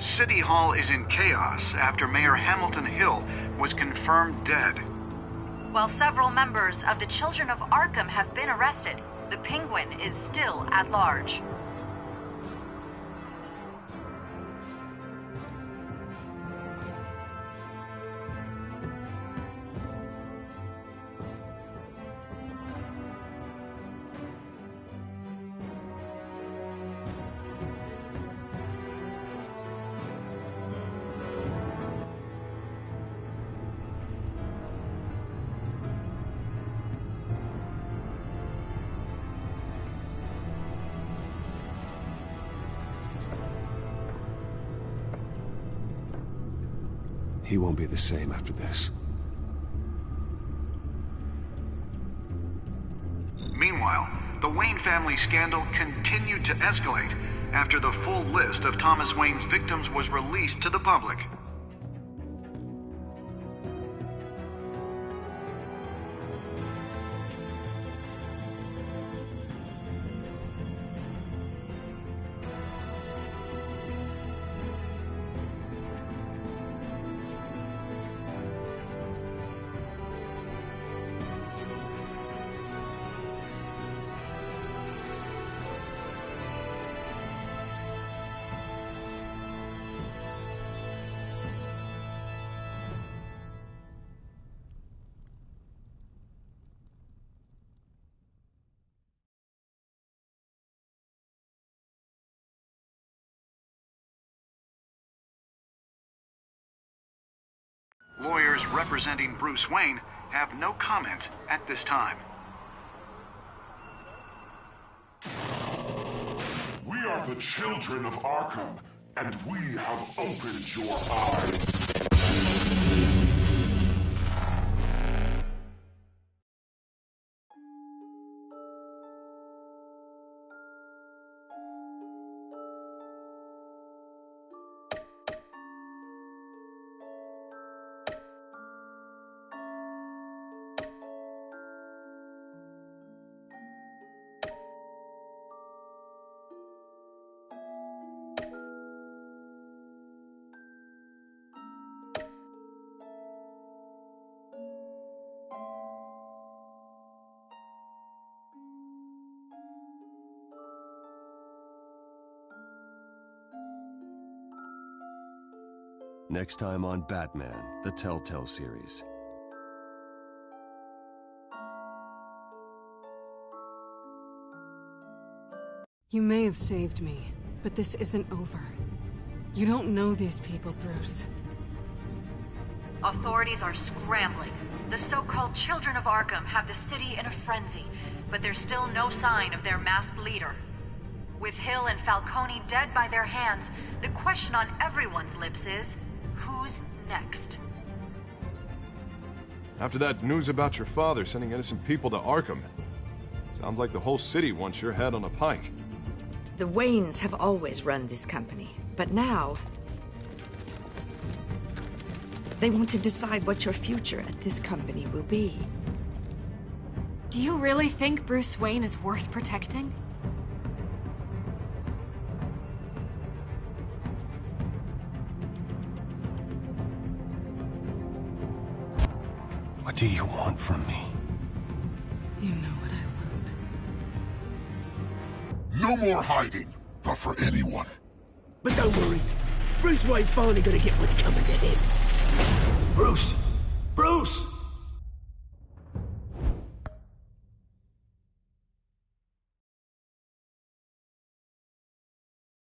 City Hall is in chaos after Mayor Hamilton Hill was confirmed dead. While several members of the Children of Arkham have been arrested, the Penguin is still at large. He won't be the same after this. Meanwhile, the Wayne family scandal continued to escalate after the full list of Thomas Wayne's victims was released to the public. Lawyers representing Bruce Wayne have no comment at this time. We are the children of Arkham, and we have opened your eyes. Next time on Batman, the Telltale series. You may have saved me, but this isn't over. You don't know these people, Bruce. Authorities are scrambling. The so-called Children of Arkham have the city in a frenzy, but there's still no sign of their masked leader. With Hill and Falcone dead by their hands, the question on everyone's lips is, who's next? After that news about your father sending innocent people to Arkham, sounds like the whole city wants your head on a pike. The Waynes have always run this company, but now they want to decide what your future at this company will be. Do you really think Bruce Wayne is worth protecting? What do you want from me? You know what I No want. more hiding, not for anyone. But don't worry, Bruce Wayne's finally gonna get what's coming to him. Bruce,